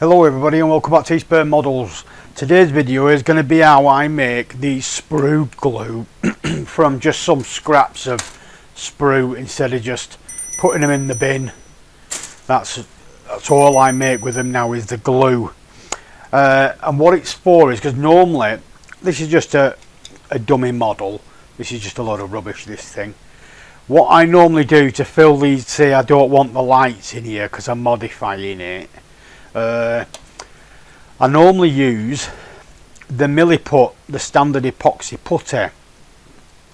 Hello everybody and welcome back to Eastburn Models. Today's video is going to be how I make the sprue glue from just some scraps of sprue instead of just putting them in the bin. That's all I make with them now is the glue. And what it's for is because normally this is just a dummy model. This is just a load of rubbish, this thing. What I normally do to fill these, say I don't want the lights in here because I'm modifying it. I normally use the Milliput, the standard epoxy putty,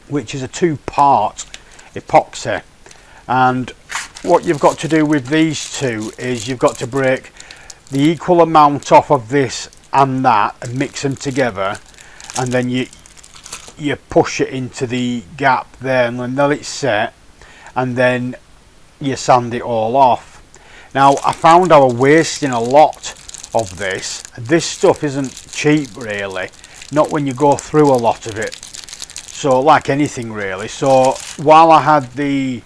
which is a two-part epoxy. And what you've got to do with these two is you've got to break the equal amount off of this and that and mix them together, and then you push it into the gap there and then it's set, and then you sand it all off. Now I found I was wasting a lot of this. This stuff isn't cheap really, not when you go through a lot of it, so like anything really. So while I had the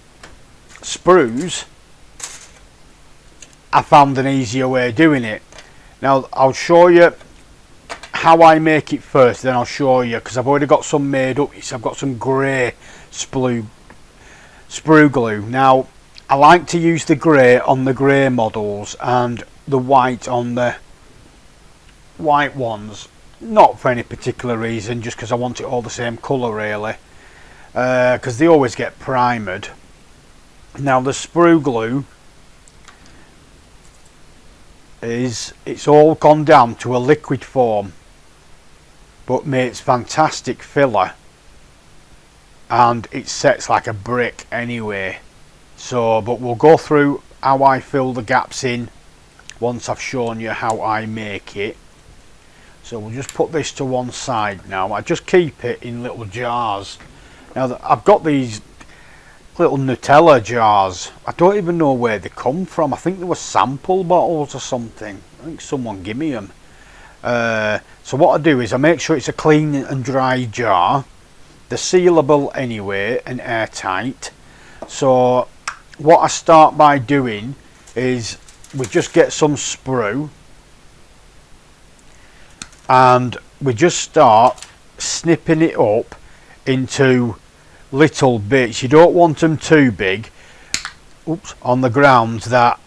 sprues, I found an easier way of doing it. Now I'll show you how I make it first, then I'll show you, because I've already got some made up. I've got some grey sprue glue. Now I like to use the grey on the grey models and the white on the white ones, not for any particular reason, just because I want it all the same colour really, because they always get primed. Now the sprue glue it's all gone down to a liquid form, but makes fantastic filler and it sets like a brick anyway. So but we'll go through how I fill the gaps in once I've shown you how I make it. So we'll just put this to one side now. I just keep it in little jars. Now I've got these little Nutella jars. I don't even know where they come from. I think they were sample bottles or something. I think someone gave me them. So what I do is I make sure it's a clean and dry jar. They're sealable anyway and airtight. So what I start by doing is we just get some sprue and we just start snipping it up into little bits. You don't want them too big, oops, on the grounds that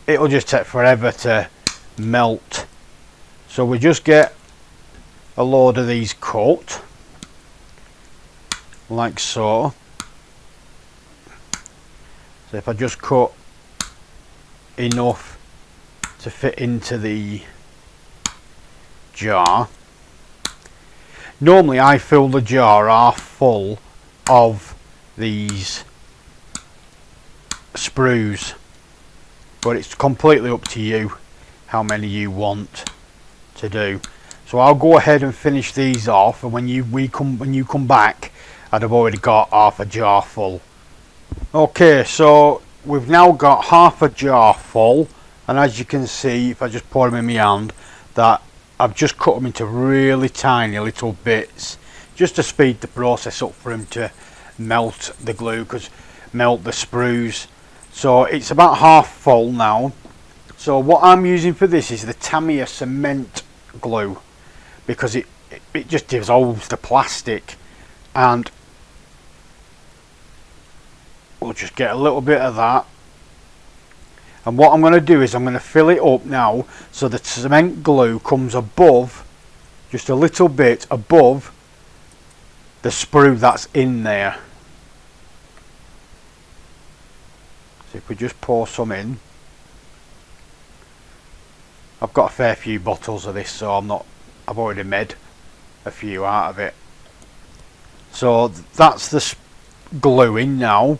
it'll just take forever to melt. So we just get a load of these cut like so. So if I just cut enough to fit into the jar. Normally I fill the jar half full of these sprues, but it's completely up to you how many you want to do. So I'll go ahead and finish these off, and when you come back I'd have already got half a jar full. Okay, so we've now got half a jar full, and as you can see, if I just pour them in my hand, that I've just cut them into really tiny little bits just to speed the process up for them to melt the glue, melt the sprues. So it's about half full now. So what I'm using for this is the Tamiya Cement Glue, because it just dissolves the plastic, and we'll just get a little bit of that. And what I'm going to do is I'm going to fill it up now so the cement glue comes above, just a little bit above the sprue that's in there. So if we just pour some in, I've got a fair few bottles of this, so I've already made a few out of it. So that's the glue in now.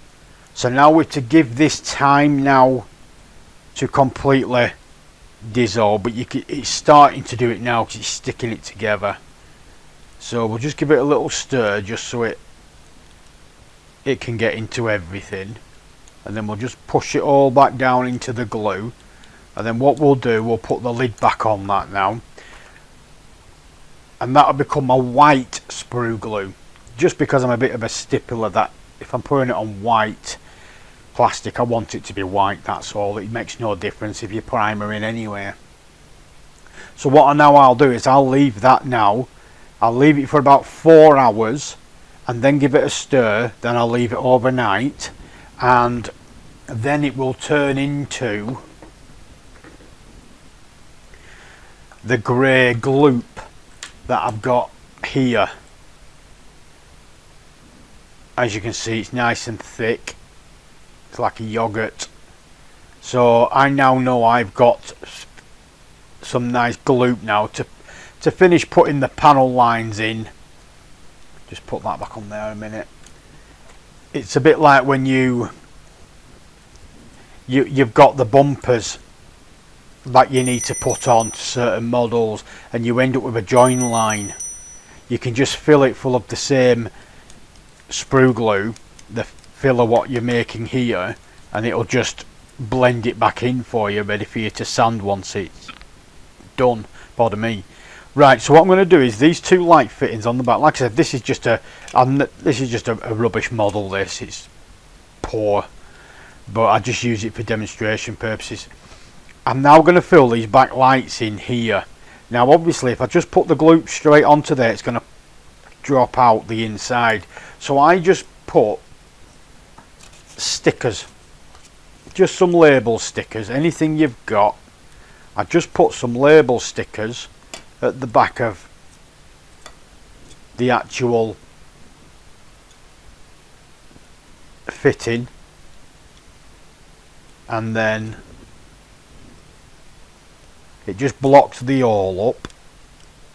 So now we're to give this time now to completely dissolve, but it's starting to do it now because it's sticking it together. So we'll just give it a little stir just so it can get into everything, and then we'll just push it all back down into the glue. And then what we'll do, we'll put the lid back on that now, and that'll become a white sprue glue, just because I'm a bit of a stippler that if I'm putting it on white plastic, I want it to be white, that's all. It makes no difference if you primer in anyway. So what I'll do is I'll leave that now. I'll leave it for about 4 hours and then give it a stir. Then I'll leave it overnight and then it will turn into the grey gloop that I've got here. As you can see, it's nice and thick. It's like a yogurt. So I now know I've got some nice gloop now to finish putting the panel lines in. Just put that back on there a minute. It's a bit like when you've got the bumpers that you need to put on certain models and you end up with a join line. You can just fill it full of the same sprue glue, the filler what you're making here, and it'll just blend it back in for you, ready for you to sand once it's done. Pardon me. Right, so what I'm going to do is these two light fittings on the back. Like I said, this is just a rubbish model. It's poor, but I just use it for demonstration purposes. I'm now going to fill these back lights in here. Now obviously if I just put the gloop straight onto there, it's going to drop out the inside. So I just put stickers, just some label stickers, anything you've got. I just put some label stickers at the back of the actual fitting, and then it just blocks the all up.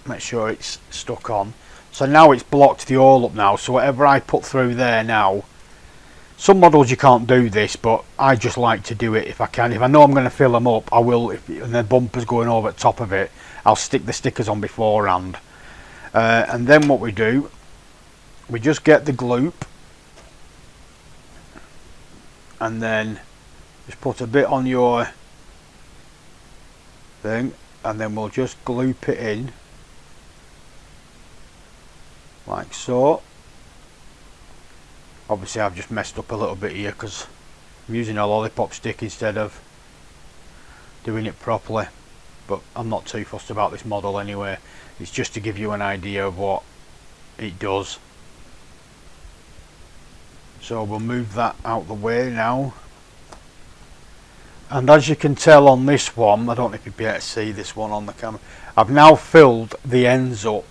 Make sure it's stuck on. So now it's blocked the all up now, so whatever I put through there now, some models you can't do this, but I just like to do it if I can. If I know I'm going to fill them up, I will. And the bumper's going over the top of it, I'll stick the stickers on beforehand. And then what we do, we just get the gloop and then just put a bit on your thing, and then we'll just gloop it in like so. Obviously I've just messed up a little bit here because I'm using a lollipop stick instead of doing it properly, but I'm not too fussed about this model anyway. It's just to give you an idea of what it does. So we'll move that out the way now, and as you can tell on this one, I don't know if you'll be able to see this one on the camera, I've now filled the ends up.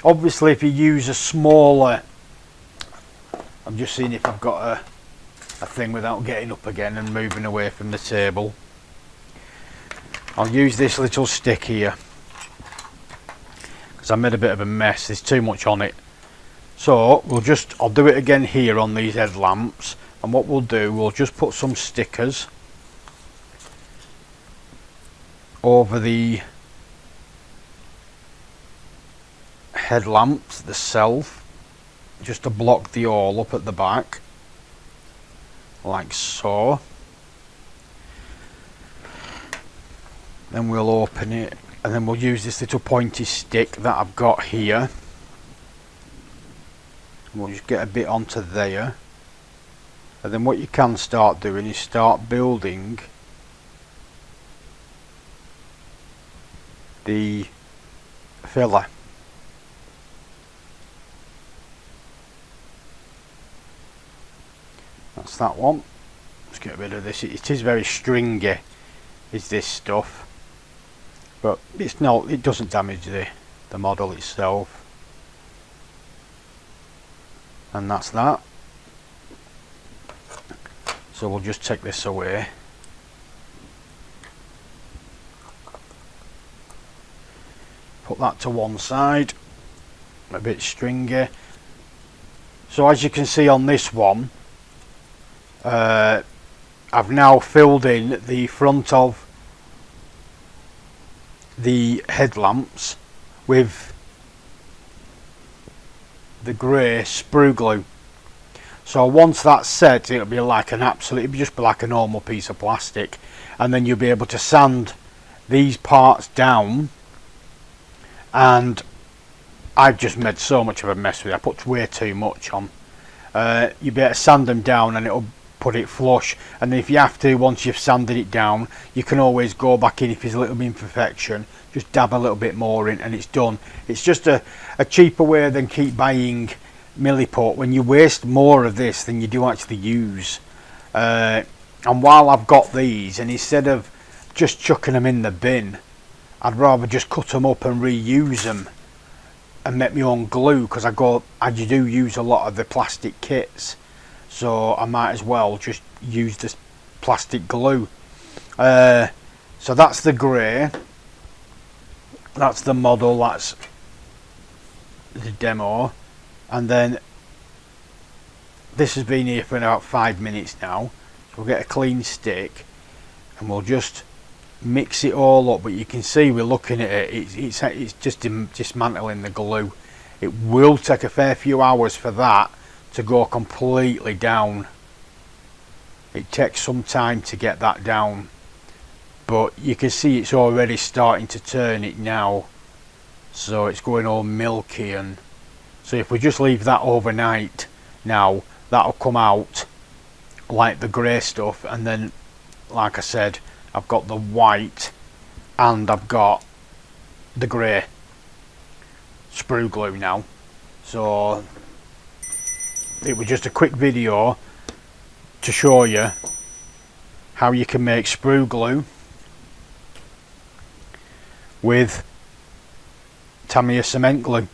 Obviously if you use a smaller, I'm just seeing if I've got a thing without getting up again and moving away from the table. I'll use this little stick here because I made a bit of a mess, there's too much on it. So I'll do it again here on these headlamps, and what we'll do, we'll just put some stickers over the headlamps themselves, just to block the all up at the back, like so. Then we'll open it, and then we'll use this little pointy stick that I've got here. We'll just get a bit onto there, and then what you can start doing is start building the filler. That's that one. Let's get rid of this. It is very stringy, is this stuff, but it's not. It doesn't damage the model itself. And that's that. So we'll just take this away. Put that to one side. A bit stringy. So as you can see on this one, I've now filled in the front of the headlamps with the grey sprue glue. So once that's set, it'll be like it'll just be like a normal piece of plastic, and then you'll be able to sand these parts down. And I've just made so much of a mess with it. I put way too much on. You'll be able to sand them down, and it'll put it flush, and then if you have to, once you've sanded it down, you can always go back in if there's a little imperfection, just dab a little bit more in and it's done. It's just a cheaper way than keep buying milliput when you waste more of this than you do actually use. And while I've got these, and instead of just chucking them in the bin, I'd rather just cut them up and reuse them and make my own glue, because I do use a lot of the plastic kits, so I might as well just use this plastic glue. So that's the grey, that's the model, that's the demo, and then this has been here for about 5 minutes now. So we'll get a clean stick and we'll just mix it all up, but you can see we're looking at it, it's just dismantling the glue. It will take a fair few hours for that to go completely down. It takes some time to get that down, but you can see it's already starting to turn it now, so it's going all milky. And so if we just leave that overnight now, that'll come out like the grey stuff, and then like I said, I've got the white and I've got the grey sprue glue now. So it was just a quick video to show you how you can make sprue glue with Tamiya Cement Glue.